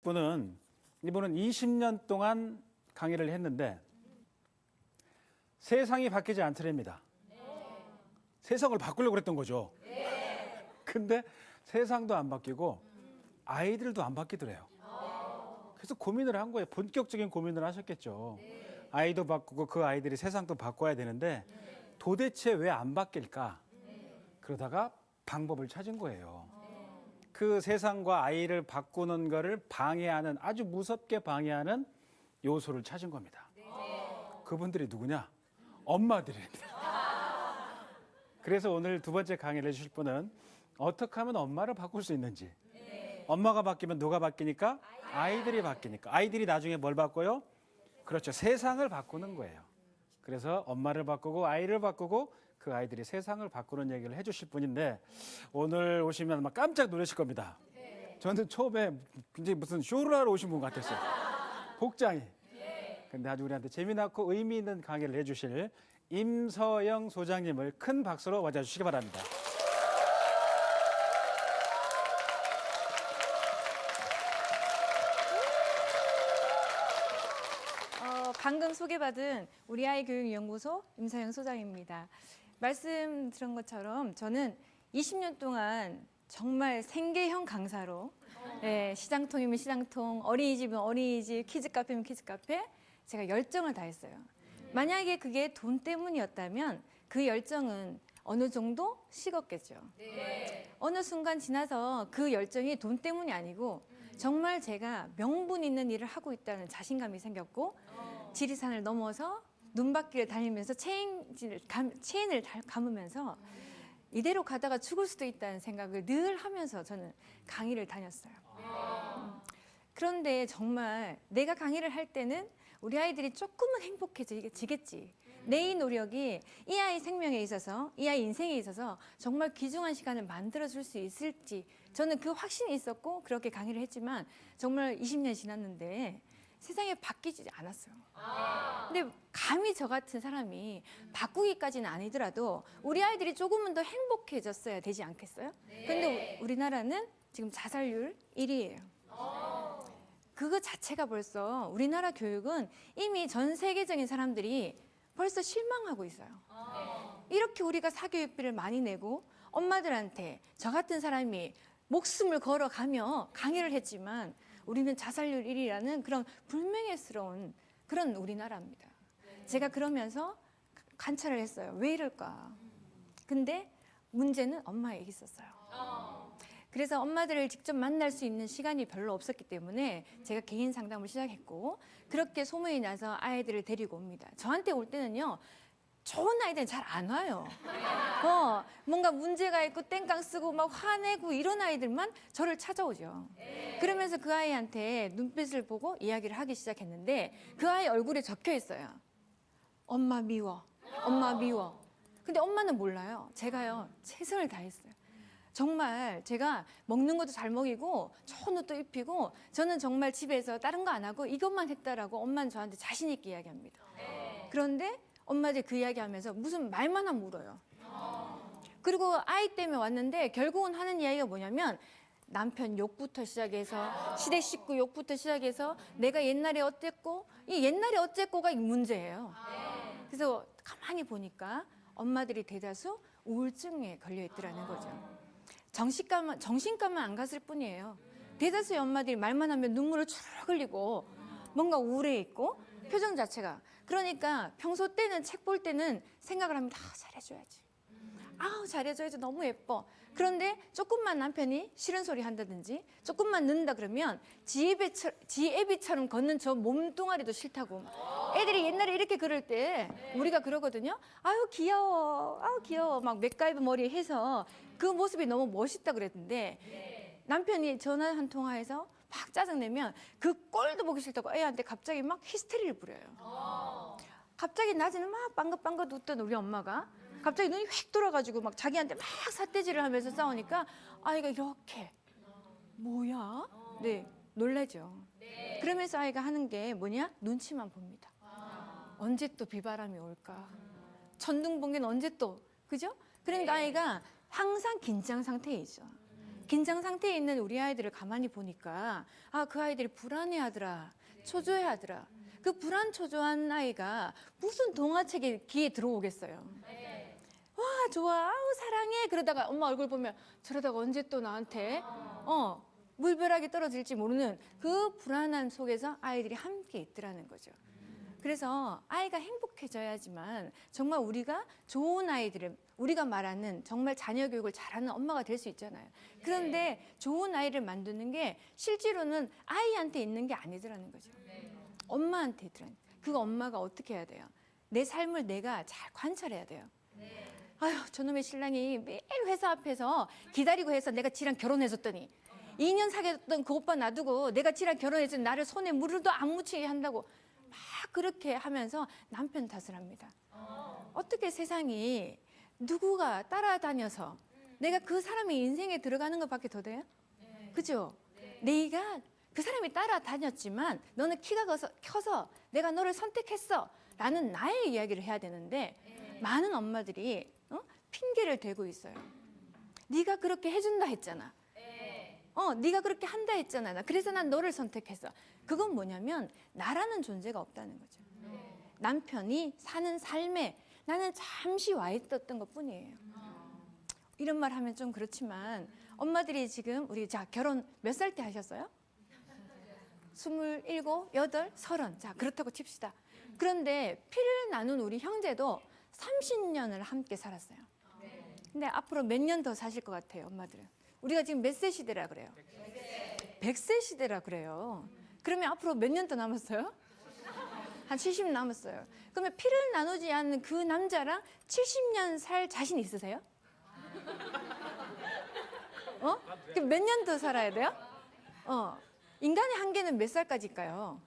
이분은 20년 동안 강의를 했는데 세상이 바뀌지 않더랍니다. 세상을 바꾸려고 그랬던 거죠. 근데 세상도 안 바뀌고 아이들도 안 바뀌더래요. 그래서 고민을 한 거예요. 본격적인 고민을 하셨겠죠. 아이도 바꾸고 그 아이들이 세상도 바꿔야 되는데 도대체 왜 안 바뀔까? 그러다가 방법을 찾은 거예요. 그 세상과 아이를 바꾸는 거를 방해하는, 아주 무섭게 방해하는 요소를 찾은 겁니다. 그분들이 누구냐? 엄마들입니다. 그래서 오늘 두 번째 강의를 해주실 분은 어떻게 하면 엄마를 바꿀 수 있는지. 엄마가 바뀌면 누가 바뀌니까? 아이들이 바뀌니까. 아이들이 나중에 뭘 바꿔요? 그렇죠. 세상을 바꾸는 거예요. 그래서 엄마를 바꾸고 아이를 바꾸고 그 아이들이 세상을 바꾸는 얘기를 해주실 분인데 오늘 오시면 아마 깜짝 놀라실 겁니다. 저는 처음에 굉장히 무슨 쇼를 하러 오신 분 같았어요. 복장이. 근데 아주 우리한테 재미나고 의미 있는 강의를 해주실 임서영 소장님을 큰 박수로 맞아주시기 바랍니다. 방금 소개받은 우리 아이 교육연구소 임서영 소장입니다. 말씀 들은 것처럼 저는 20년 동안 정말 생계형 강사로 시장통이면 시장통, 어린이집이면 어린이집, 키즈카페면 키즈카페 제가 열정을 다했어요. 만약에 그게 돈 때문이었다면 그 열정은 어느 정도 식었겠죠. 어느 순간 지나서 그 열정이 돈 때문이 아니고 정말 제가 명분 있는 일을 하고 있다는 자신감이 생겼고 지리산을 넘어서 눈바퀴를 달리면서 체인을 감으면서 이대로 가다가 죽을 수도 있다는 생각을 늘 하면서 저는 강의를 다녔어요. 그런데 정말 내가 강의를 할 때는 우리 아이들이 조금은 행복해지겠지. 내 노력이 이 아이 생명에 있어서, 이 아이 인생에 있어서 정말 귀중한 시간을 만들어줄 수 있을지 저는 그 확신이 있었고 그렇게 강의를 했지만 정말 20년 지났는데 세상에 바뀌지 않았어요. 근데 감히 저 같은 사람이 바꾸기까지는 아니더라도 우리 아이들이 조금은 더 행복해졌어야 되지 않겠어요? 근데 우리나라는 지금 자살률 1위예요. 그거 자체가 벌써 우리나라 교육은 이미 전 세계적인 사람들이 벌써 실망하고 있어요. 이렇게 우리가 사교육비를 많이 내고 엄마들한테 저 같은 사람이 목숨을 걸어가며 강의를 했지만 우리는 자살률 1위라는 그런 불명예스러운 그런 우리나라입니다. 제가 그러면서 관찰을 했어요. 왜 이럴까? 근데 문제는 엄마에게 있었어요. 그래서 엄마들을 직접 만날 수 있는 시간이 별로 없었기 때문에 제가 개인 상담을 시작했고 그렇게 소문이 나서 아이들을 데리고 옵니다. 저한테 올 때는요. 좋은 아이들은 잘 안 와요. 뭔가 문제가 있고 땡깡 쓰고 막 화내고 이런 아이들만 저를 찾아오죠. 그러면서 그 아이한테 눈빛을 보고 이야기를 하기 시작했는데 그 아이 얼굴에 적혀 있어요. 엄마 미워. 엄마 미워. 근데 엄마는 몰라요. 제가요. 최선을 다했어요. 정말 제가 먹는 것도 잘 먹이고 좋은 옷도 입히고 저는 정말 집에서 다른 거 안 하고 이것만 했다라고 엄마는 저한테 자신 있게 이야기합니다. 그런데 엄마들이 그 이야기하면서 무슨 말만 하면 울어요. 그리고 아이 때문에 왔는데 결국은 하는 이야기가 뭐냐면 남편 욕부터 시작해서 시댁 식구 욕부터 시작해서 내가 옛날에 어땠고 이 옛날에 어쨌고가 이 문제예요. 그래서 가만히 보니까 엄마들이 대다수 우울증에 걸려 있더라는 거죠. 정신과만 안 갔을 뿐이에요. 대다수의 엄마들이 말만 하면 눈물을 주르륵 흘리고 뭔가 우울해 있고 표정 자체가. 그러니까 평소 때는 책 볼 때는 생각을 합니다. 잘해줘야지. 잘해줘야지. 너무 예뻐. 그런데 조금만 남편이 싫은 소리 한다든지 조금만 늦는다 그러면 지 애비처럼 걷는 저 몸뚱아리도 싫다고. 애들이 옛날에 이렇게 그럴 때 우리가 그러거든요. 아유 귀여워. 아유 귀여워. 막 맥가이버 머리 해서 그 모습이 너무 멋있다 그랬는데 남편이 전화 한 통화해서 막 짜증내면 그 꼴도 보기 싫다고 애한테 갑자기 막 히스테리를 부려요. 갑자기 낮에는 막 빵긋빵긋 웃던 우리 엄마가 갑자기 눈이 휙 돌아가지고 막 자기한테 막 삿대질을 하면서 싸우니까 아이가 이렇게 뭐야? 네, 놀라죠. 그러면서 아이가 하는 게 뭐냐? 눈치만 봅니다. 언제 또 비바람이 올까? 천둥번개는 언제 또, 그죠? 그러니까 아이가 항상 긴장 상태에 있어. 긴장 상태에 있는 우리 아이들을 가만히 보니까 아, 그 아이들이 불안해하더라, 초조해하더라. 그 불안 초조한 아이가 무슨 동화책에 귀에 들어오겠어요. 와, 좋아, 아우 사랑해. 그러다가 엄마 얼굴 보면 저러다가 언제 또 나한테 물벼락이 떨어질지 모르는 그 불안함 속에서 아이들이 함께 있더라는 거죠. 그래서 아이가 행복해져야지만 정말 우리가 좋은 아이들을, 우리가 말하는 정말 자녀 교육을 잘하는 엄마가 될 수 있잖아요. 그런데 좋은 아이를 만드는 게 실제로는 아이한테 있는 게 아니더라는 거죠. 엄마한테 있더라는 거예요. 그거 엄마가 어떻게 해야 돼요? 내 삶을 내가 잘 관찰해야 돼요. 아휴, 저놈의 신랑이 매일 회사 앞에서 기다리고 해서 내가 지랑 결혼해줬더니 2년 사귀었던 그 오빠 놔두고 내가 지랑 결혼해서 나를 손에 물도 안 묻히게 한다고 막 그렇게 하면서 남편 탓을 합니다. 어떻게 세상이 누구가 따라다녀서 내가 그 사람의 인생에 들어가는 것밖에 더 돼요? 그죠? 내가 그 사람이 따라다녔지만 너는 키가 커서 내가 너를 선택했어 라는 나의 이야기를 해야 되는데 많은 엄마들이 핑계를 대고 있어요. 네가 그렇게 해준다 했잖아. 네가 그렇게 한다 했잖아. 그래서 난 너를 선택했어. 그건 뭐냐면 나라는 존재가 없다는 거죠. 남편이 사는 삶에 나는 잠시 와 있었던 것뿐이에요. 이런 말 하면 좀 그렇지만 엄마들이 지금 우리 자 결혼 몇 살 때 하셨어요? 27, 8, 30. 자, 그렇다고 칩시다. 그런데 피를 나눈 우리 형제도 30년을 함께 살았어요. 근데 앞으로 몇 년 더 사실 것 같아요, 엄마들은? 우리가 지금 몇 세 시대라 그래요? 100세 시대라 그래요. 그러면 앞으로 몇 년 더 남았어요? 한 70 남았어요. 그러면 피를 나누지 않는 그 남자랑 70년 살 자신 있으세요? 그럼 몇 년 더 살아야 돼요? 인간의 한계는 몇 살까지일까요?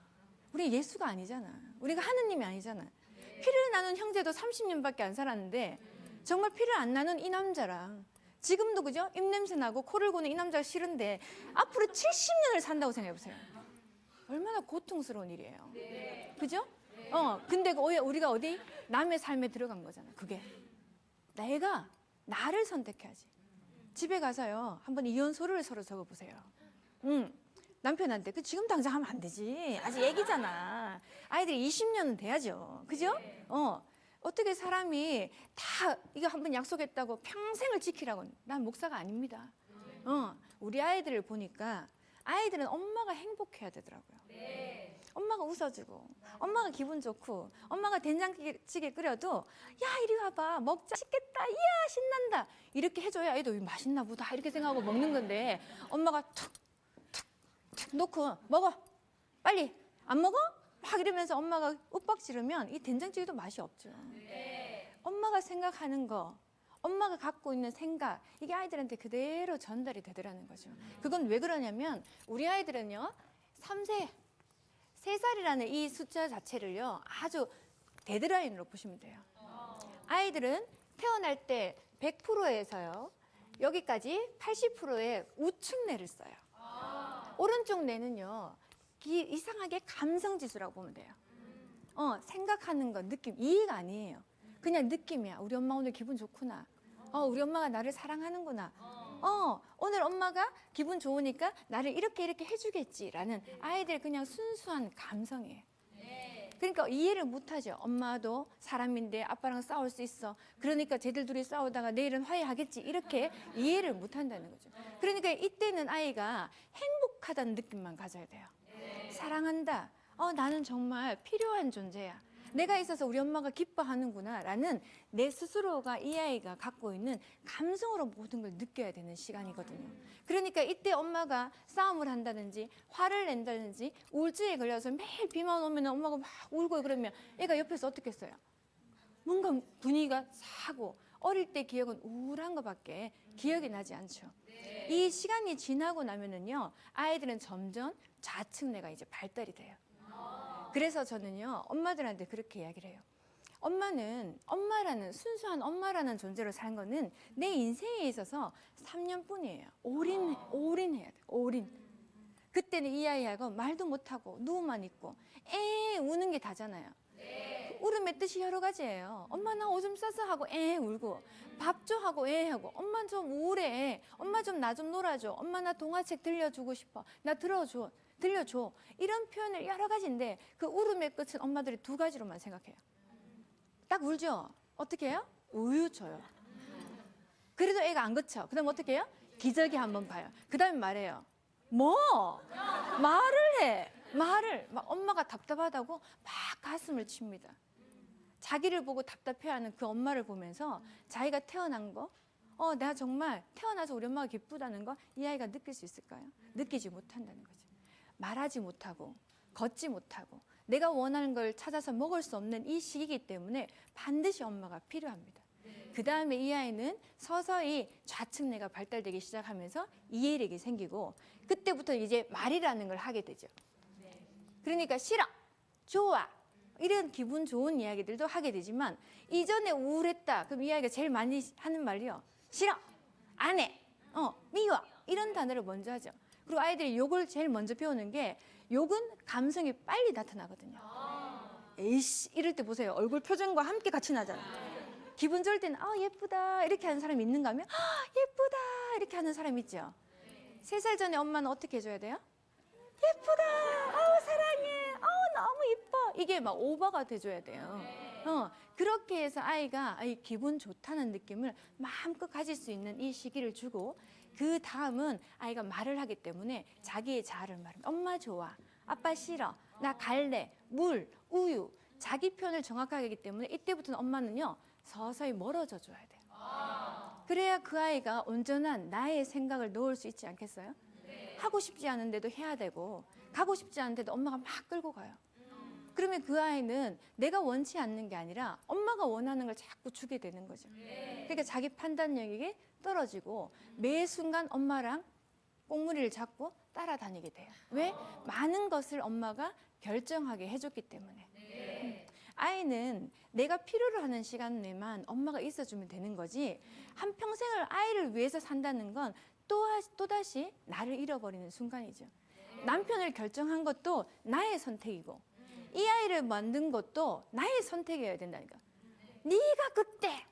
우리 예수가 아니잖아. 우리가 하느님이 아니잖아. 피를 나눈 형제도 30년밖에 안 살았는데 정말 피를 안 나눈 이 남자랑 지금도 그죠? 입냄새 나고 코를 고는 이 남자가 싫은데 앞으로 70년을 산다고 생각해 보세요. 얼마나 고통스러운 일이에요. 그죠? 근데 우리가 어디 남의 삶에 들어간 거잖아. 그게 내가 나를 선택해야지. 집에 가서요 한번 이혼서를 서로 적어보세요. 남편한테 그 지금 당장 하면 안 되지. 아직 애기잖아. 아이들이 20년은 돼야죠. 그죠? 어떻게 사람이 다 이거 한번 약속했다고 평생을 지키라고. 난 목사가 아닙니다. 우리 아이들을 보니까 아이들은 엄마가 행복해야 되더라고요. 엄마가 웃어주고 엄마가 기분 좋고 엄마가 된장찌개 끓여도 야 이리 와봐 먹자 맛있겠다 이야 신난다 이렇게 해줘야 애도 맛있나 보다 이렇게 생각하고 먹는 건데 엄마가 툭 놓고 먹어 빨리 안 먹어? 막 이러면서 엄마가 윽박지르면 이 된장찌개도 맛이 없죠. 엄마가 생각하는 거 엄마가 갖고 있는 생각 이게 아이들한테 그대로 전달이 되더라는 거죠. 그건 왜 그러냐면 우리 아이들은요 3살이라는 이 숫자 자체를요 아주 데드라인으로 보시면 돼요. 아이들은 태어날 때 100%에서요 여기까지 80%의 우측 뇌를 써요. 오른쪽 뇌는요 이상하게 감성지수라고 보면 돼요. 생각하는 거 느낌 이해가 아니에요. 그냥 느낌이야. 우리 엄마 오늘 기분 좋구나. 우리 엄마가 나를 사랑하는구나. 오늘 엄마가 기분 좋으니까 나를 이렇게 해주겠지라는 아이들 그냥 순수한 감성이에요. 그러니까 이해를 못하죠. 엄마도 사람인데 아빠랑 싸울 수 있어. 그러니까 쟤들 둘이 싸우다가 내일은 화해하겠지. 이렇게 이해를 못한다는 거죠. 그러니까 이때는 아이가 행복하다는 느낌만 가져야 돼요. 사랑한다. 나는 정말 필요한 존재야. 내가 있어서 우리 엄마가 기뻐하는구나 라는 내 스스로가 이 아이가 갖고 있는 감성으로 모든 걸 느껴야 되는 시간이거든요. 그러니까 이때 엄마가 싸움을 한다든지 화를 낸다든지 우울증에 걸려서 매일 비만 오면 엄마가 막 울고 그러면 애가 옆에서 어떻게 했어요? 뭔가 분위기가 사고 어릴 때 기억은 우울한 것밖에 기억이 나지 않죠. 이 시간이 지나고 나면은요 아이들은 점점 좌측 뇌가 이제 발달이 돼요. 그래서 저는요 엄마들한테 그렇게 이야기를 해요. 엄마라는 순수한 엄마라는 존재로 산 거는 내 인생에 있어서 3년뿐이에요. 올인해야 돼. 올인. 그때는 이 아이하고 말도 못하고 누워만 있고 우는 게 다잖아요. 울음의 뜻이 여러 가지예요. 엄마 나 오줌 쌌어 하고 울고, 밥 줘 하고 하고, 엄마 좀 우울해, 엄마 좀 나 좀 놀아줘, 엄마 나 동화책 들려주고 싶어, 나 들려줘. 이런 표현을 여러 가지인데 그 울음의 끝은 엄마들이 두 가지로만 생각해요. 딱 울죠? 어떻게 해요? 우유 줘요. 그래도 애가 안 그쳐. 그 다음 어떻게 해요? 기저귀 한번 봐요. 그 다음에 말해요. 뭐? 말을 해. 막 엄마가 답답하다고 막 가슴을 칩니다. 자기를 보고 답답해하는 그 엄마를 보면서 자기가 태어난 거, 내가 정말 태어나서 우리 엄마가 기쁘다는 거 이 아이가 느낄 수 있을까요? 느끼지 못한다는 거죠. 말하지 못하고 걷지 못하고 내가 원하는 걸 찾아서 먹을 수 없는 이 시기이기 때문에 반드시 엄마가 필요합니다. 그 다음에 이 아이는 서서히 좌측 뇌가 발달되기 시작하면서 이해력이 생기고 그때부터 이제 말이라는 걸 하게 되죠. 그러니까 싫어, 좋아 이런 기분 좋은 이야기들도 하게 되지만 이전에 우울했다 그럼 이 아이가 제일 많이 하는 말이요. 싫어, 안 해, 미워 이런 단어를 먼저 하죠. 그리고 아이들이 욕을 제일 먼저 배우는 게 욕은 감성이 빨리 나타나거든요. 에이씨 이럴 때 보세요. 얼굴 표정과 함께 같이 나잖아요. 기분 좋을 때는 예쁘다 이렇게 하는 사람이 있는가 하면 예쁘다 이렇게 하는 사람 있죠. 3살 전에 엄마는 어떻게 해줘야 돼요? 예쁘다, 사랑해, 너무 예뻐 이게 막 오버가 돼줘야 돼요. 그렇게 해서 아이가 기분 좋다는 느낌을 마음껏 가질 수 있는 이 시기를 주고 그 다음은 아이가 말을 하기 때문에 자기의 자아를 말합니다. 엄마 좋아, 아빠 싫어, 나 갈래, 물, 우유 자기 표현을 정확하게 하기 때문에 이때부터는 엄마는요 서서히 멀어져 줘야 돼요. 그래야 그 아이가 온전한 나의 생각을 넣을 수 있지 않겠어요? 하고 싶지 않은데도 해야 되고 가고 싶지 않은데도 엄마가 막 끌고 가요. 그러면 그 아이는 내가 원치 않는 게 아니라 엄마가 원하는 걸 자꾸 주게 되는 거죠. 그러니까 자기 판단력이 떨어지고 매 순간 엄마랑 꽁무니를 잡고 따라다니게 돼요. 왜? 많은 것을 엄마가 결정하게 해줬기 때문에. 아이는 내가 필요로 하는 시간 내만 엄마가 있어주면 되는 거지 한평생을 아이를 위해서 산다는 건 또다시 나를 잃어버리는 순간이죠. 남편을 결정한 것도 나의 선택이고 이 아이를 만든 것도 나의 선택이어야 된다니까. 네가 그때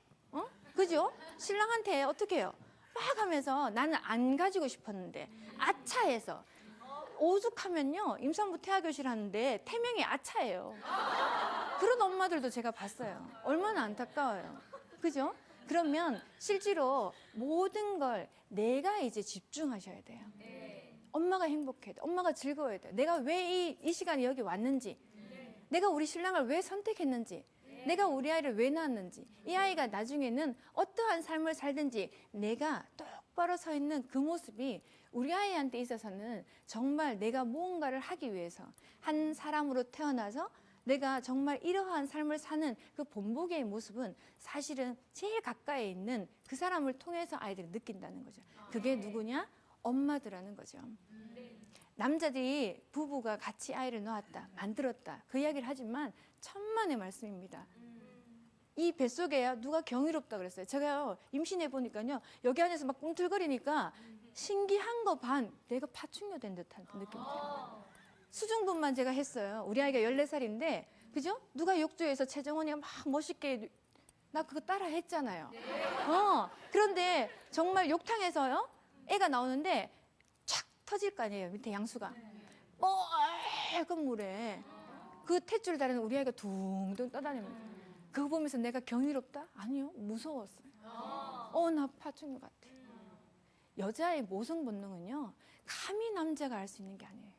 그죠? 신랑한테 어떻게 해요? 막 하면서 나는 안 가지고 싶었는데 아차해서 오죽하면요 임산부 태아교실 하는데 태명이 아차예요. 그런 엄마들도 제가 봤어요. 얼마나 안타까워요. 그죠? 그러면 실제로 모든 걸 내가 이제 집중하셔야 돼요. 엄마가 행복해야 돼. 엄마가 즐거워야 돼. 내가 왜 이 시간에 여기 왔는지, 내가 우리 신랑을 왜 선택했는지, 내가 우리 아이를 왜 낳았는지, 이 아이가 나중에는 어떠한 삶을 살든지 내가 똑바로 서 있는 그 모습이 우리 아이한테 있어서는 정말 내가 무언가를 하기 위해서 한 사람으로 태어나서 내가 정말 이러한 삶을 사는 그 본보기의 모습은 사실은 제일 가까이 있는 그 사람을 통해서 아이들이 느낀다는 거죠. 그게 누구냐? 엄마들하는 거죠. 남자들이 부부가 같이 아이를 낳았다, 만들었다 그 이야기를 하지만 천만의 말씀입니다. 이 뱃속에 누가 경이롭다 그랬어요. 제가 임신해 보니까요 여기 안에서 막 꿈틀거리니까 신기한 거 반 내가 파충류 된 듯한 느낌이 들어요. 수중분만 제가 했어요. 우리 아이가 14살인데 그죠? 누가 욕조에서 최정원이가 막 멋있게 나 그거 따라 했잖아요. 그런데 정말 욕탕에서요 애가 나오는데 촥 터질 거 아니에요. 밑에 양수가 뻘건 물에 그 탯줄 다리는 우리 아이가 둥둥 떠다닙니다. 그거 보면서 내가 경이롭다? 아니요, 무서웠어요. 나 파충류 같아. 여자의 모성 본능은요 감히 남자가 알 수 있는 게 아니에요.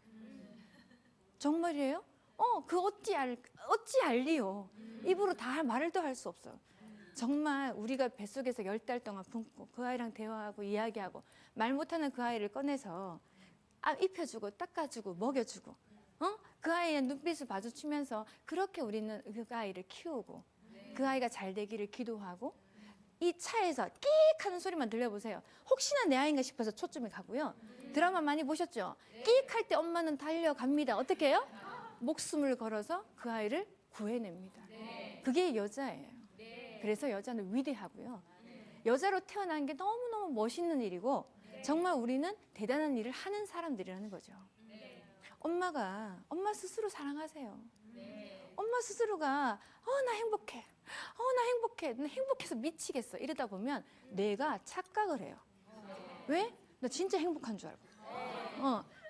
정말이에요? 그 어찌 알리요? 입으로 다 말도 할 수 없어요. 정말 우리가 뱃속에서 10달 동안 품고 그 아이랑 대화하고 이야기하고 말 못하는 그 아이를 꺼내서 입혀주고 닦아주고 먹여주고 그 아이의 눈빛을 마주치면서 그렇게 우리는 그 아이를 키우고 그 아이가 잘 되기를 기도하고 이 차에서 끽 하는 소리만 들려보세요. 혹시나 내 아이인가 싶어서 초점이 가고요. 드라마 많이 보셨죠? 끽 할 때 엄마는 달려갑니다. 어떻게 해요? 목숨을 걸어서 그 아이를 구해냅니다. 그게 여자예요. 그래서 여자는 위대하고요. 여자로 태어난 게 너무너무 멋있는 일이고 정말 우리는 대단한 일을 하는 사람들이라는 거죠. 엄마 스스로 사랑하세요. 엄마 스스로가 나 행복해. 나 행복해. 나 행복해서 미치겠어. 이러다 보면 뇌가 착각을 해요. 왜? 나 진짜 행복한 줄 알고.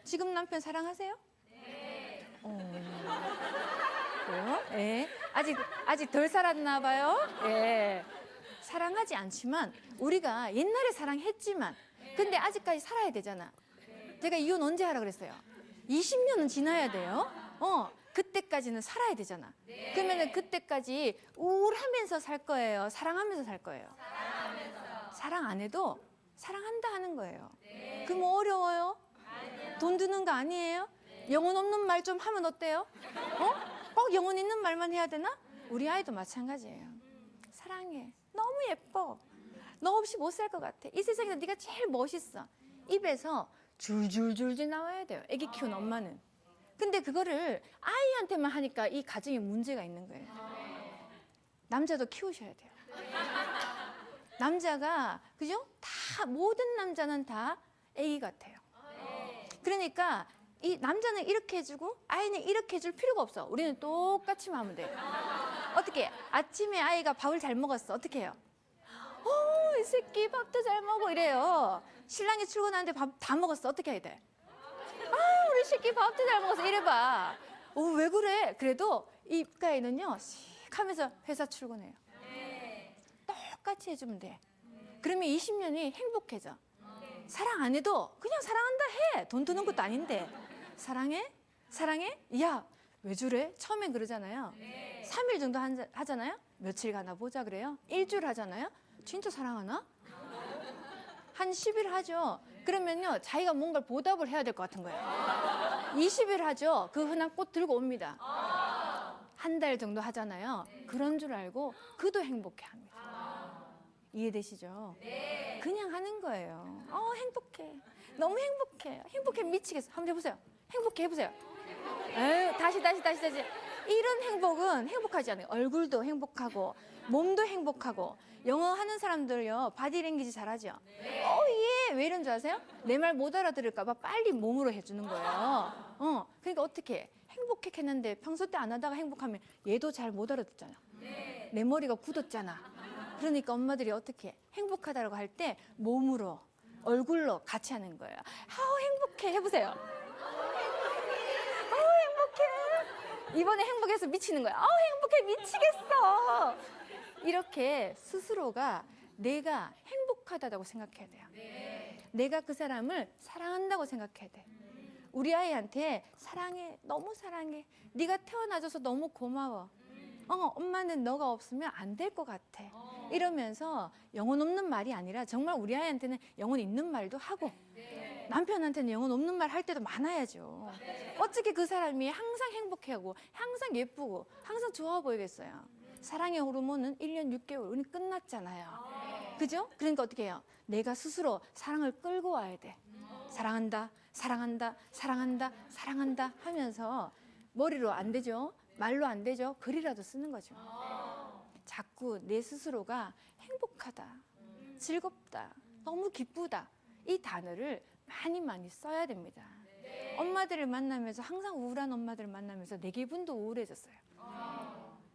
지금 남편 사랑하세요? 그래요? 예. 아직 덜 살았나 봐요. 예. 사랑하지 않지만 우리가 옛날에 사랑했지만 근데 아직까지 살아야 되잖아. 제가 이혼 언제 하라 그랬어요? 20년은 지나야 돼요. 그때까지는 살아야 되잖아. 그러면은 그때까지 우울하면서 살 거예요? 사랑하면서 살 거예요? 사랑 안 해도 사랑한다 하는 거예요. 그럼 어려워요? 돈 드는 거 아니에요? 영혼 없는 말 좀 하면 어때요? 꼭 영혼 있는 말만 해야 되나? 우리 아이도 마찬가지예요. 사랑해. 너무 예뻐. 너 없이 못 살 것 같아. 이 세상에서 네가 제일 멋있어. 입에서 줄줄줄줄 나와야 돼요. 애기 키우는 엄마는. 근데 그거를 아이한테만 하니까 이 가정에 문제가 있는 거예요. 남자도 키우셔야 돼요. 남자가 그죠? 다 모든 남자는 다 애기 같아요. 그러니까 이 남자는 이렇게 해주고 아이는 이렇게 해줄 필요가 없어. 우리는 똑같이만 하면 돼요. 어떻게? 아침에 아이가 밥을 잘 먹었어. 어떻게 해요? 이 새끼 밥도 잘 먹어 이래요. 신랑이 출근하는데 밥 다 먹었어. 어떻게 해야 돼? 우리 새끼 밥도 잘 먹었어. 이래봐. 왜 그래? 그래도 입가에는요 씩 하면서 회사 출근해요. 똑같이 해주면 돼. 그러면 20년이 행복해져. 사랑 안 해도 그냥 사랑한다 해. 돈 드는 것도 아닌데. 사랑해? 사랑해? 야, 왜 저래? 처음엔 그러잖아요. 3일 정도 하잖아요. 며칠 가나 보자 그래요. 일주일 하잖아요. 진짜 사랑하나? 한 10일 하죠. 그러면요 자기가 뭔가를 보답을 해야 될 것 같은 거예요. 20일 하죠. 그 흔한 꽃 들고 옵니다. 한 달 정도 하잖아요. 그런 줄 알고 그도 행복해합니다. 이해되시죠? 그냥 하는 거예요. 행복해. 너무 행복해. 행복해 미치겠어. 한번 해보세요. 행복해 해보세요. 에휴, 다시. 이런 행복은 행복하지 않아요. 얼굴도 행복하고 몸도 행복하고 영어 하는 사람들요 바디랭귀지 잘하죠. 예. 왜 이런 줄 아세요? 내 말 못 알아들을까 봐 빨리 몸으로 해주는 거예요. 그러니까 어떻게 행복했는데 평소 때 안 하다가 행복하면 얘도 잘 못 알아듣잖아. 내 머리가 굳었잖아. 그러니까 엄마들이 어떻게 행복하다고 할 때 몸으로 얼굴로 같이 하는 거예요. 행복해 해보세요. 행복해. 이번에 행복해서 미치는 거야. 행복해 미치겠어. 이렇게 스스로가 내가 행복하다고 생각해야 돼요. 내가 그 사람을 사랑한다고 생각해야 돼. 우리 아이한테 사랑해, 너무 사랑해. 네가 태어나줘서 너무 고마워. 엄마는 너가 없으면 안 될 것 같아. 이러면서 영혼 없는 말이 아니라 정말 우리 아이한테는 영혼 있는 말도 하고 남편한테는 영혼 없는 말 할 때도 많아야죠. 어떻게 그 사람이 항상 행복해하고 항상 예쁘고 항상 좋아 보이겠어요. 사랑의 호르몬은 1년 6개월 우리 끝났잖아요. 그죠? 그러니까 어떻게 해요? 내가 스스로 사랑을 끌고 와야 돼. 사랑한다, 사랑한다, 사랑한다, 사랑한다 하면서 머리로 안 되죠? 말로 안 되죠? 글이라도 쓰는 거죠. 자꾸 내 스스로가 행복하다, 즐겁다, 너무 기쁘다 이 단어를 많이 써야 됩니다. 엄마들을 만나면서 항상 우울한 엄마들을 만나면서 내 기분도 우울해졌어요.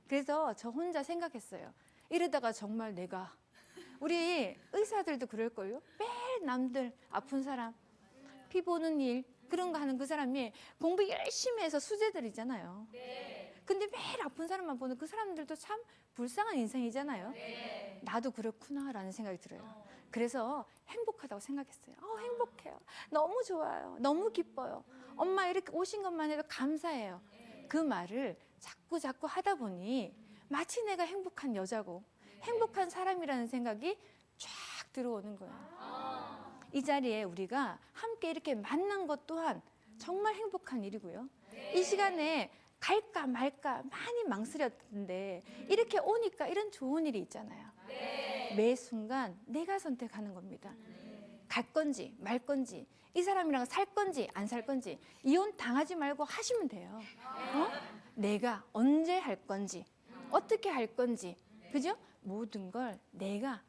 그래서 저 혼자 생각했어요. 이러다가 정말 내가 우리 의사들도 그럴걸요. 매일 남들 아픈 사람 피 보는 일 그런 거 하는 그 사람이 공부 열심히 해서 수재들이잖아요. 근데 매일 아픈 사람만 보는 그 사람들도 참 불쌍한 인생이잖아요. 나도 그렇구나라는 생각이 들어요. 그래서 행복하다고 생각했어요. 행복해요. 너무 좋아요. 너무 기뻐요. 엄마 이렇게 오신 것만 해도 감사해요. 그 말을 자꾸 하다 보니 마치 내가 행복한 여자고 행복한 사람이라는 생각이 쫙 들어오는 거예요. 이 자리에 우리가 함께 이렇게 만난 것 또한 정말 행복한 일이고요. 이 시간에 갈까 말까 많이 망설였는데 이렇게 오니까 이런 좋은 일이 있잖아요. 매 순간 내가 선택하는 겁니다. 갈 건지 말 건지 이 사람이랑 살 건지 안 살 건지 이혼 당하지 말고 하시면 돼요. 내가 언제 할 건지 어떻게 할 건지 그죠? 모든 걸 내가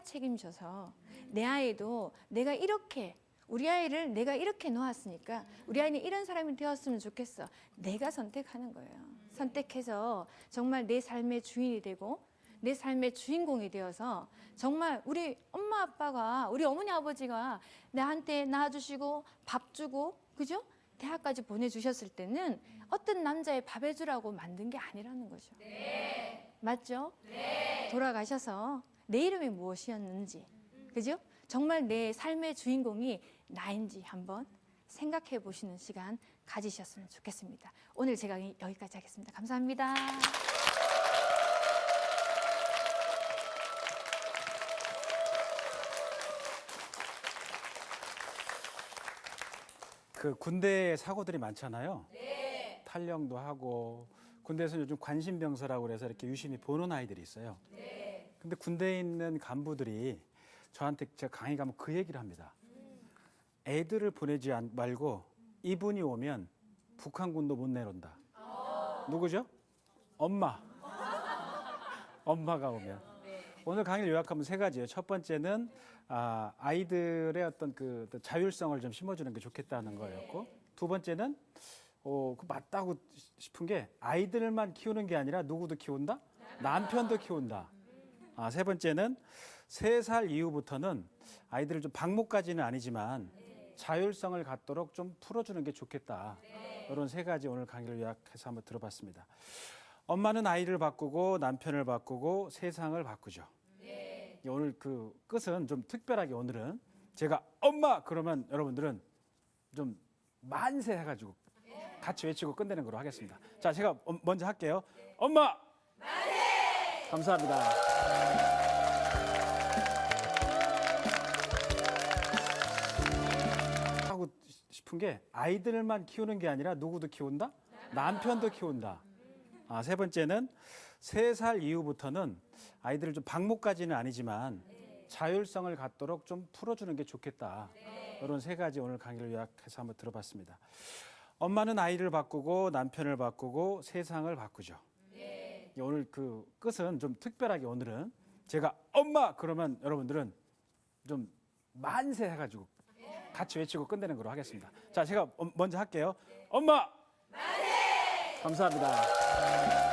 책임져서 내 아이도 내가 이렇게 우리 아이를 내가 이렇게 놓았으니까 우리 아이는 이런 사람이 되었으면 좋겠어. 내가 선택하는 거예요. 선택해서 정말 내 삶의 주인이 되고 내 삶의 주인공이 되어서 정말 우리 엄마 아빠가 우리 어머니 아버지가 나한테 낳아주시고 밥 주고 그죠? 대학까지 보내주셨을 때는 어떤 남자의 밥 해주라고 만든 게 아니라는 거죠. 맞죠? 돌아가셔서 내 이름이 무엇이었는지 그죠? 정말 내 삶의 주인공이 나인지 한번 생각해 보시는 시간 가지셨으면 좋겠습니다. 오늘 제가 여기까지 하겠습니다. 감사합니다. 그 군대 사고들이 많잖아요. 탈영도 하고 군대에서 요즘 관심병사라고 그래서 이렇게 유심히 보는 아이들이 있어요. 근데 군대에 있는 간부들이 저한테 제가 강의 가면 그 얘기를 합니다. 애들을 보내지 말고 이분이 오면 북한군도 못 내놓는다. 누구죠? 엄마. 엄마가 오면. 오늘 강의를 요약하면 세 가지예요. 첫 번째는 아이들의 어떤 그 자율성을 좀 심어주는 게 좋겠다는 거였고, 두 번째는 그 맞다고 싶은 게 아이들만 키우는 게 아니라 누구도 키운다? 남편도 키운다. 세 번째는 3살 이후부터는 아이들을 좀 방목까지는 아니지만 자율성을 갖도록 좀 풀어주는 게 좋겠다. 이런 세 가지 오늘 강의를 요약해서 한번 들어봤습니다. 엄마는 아이를 바꾸고 남편을 바꾸고 세상을 바꾸죠. 오늘 그 끝은 좀 특별하게 오늘은 제가 엄마 그러면 여러분들은 좀 만세 해가지고 같이 외치고 끝내는 걸로 하겠습니다. 자, 제가 먼저 할게요. 엄마! 만세! 감사합니다. 하고 싶은 게 아이들만 키우는 게 아니라 누구도 키운다? 남편도 키운다. 세 번째는 3살 이후부터는 아이들을 좀 방목까지는 아니지만 자율성을 갖도록 좀 풀어주는 게 좋겠다. 이런 세 가지 오늘 강의를 요약해서 한번 들어봤습니다. 엄마는 아이를 바꾸고 남편을 바꾸고 세상을 바꾸죠. 오늘 그 끝은 좀 특별하게 오늘은 제가 엄마 그러면 여러분들은 좀 만세 해가지고 같이 외치고 끝내는 걸로 하겠습니다. 자, 제가 먼저 할게요. 엄마! 만세! 감사합니다.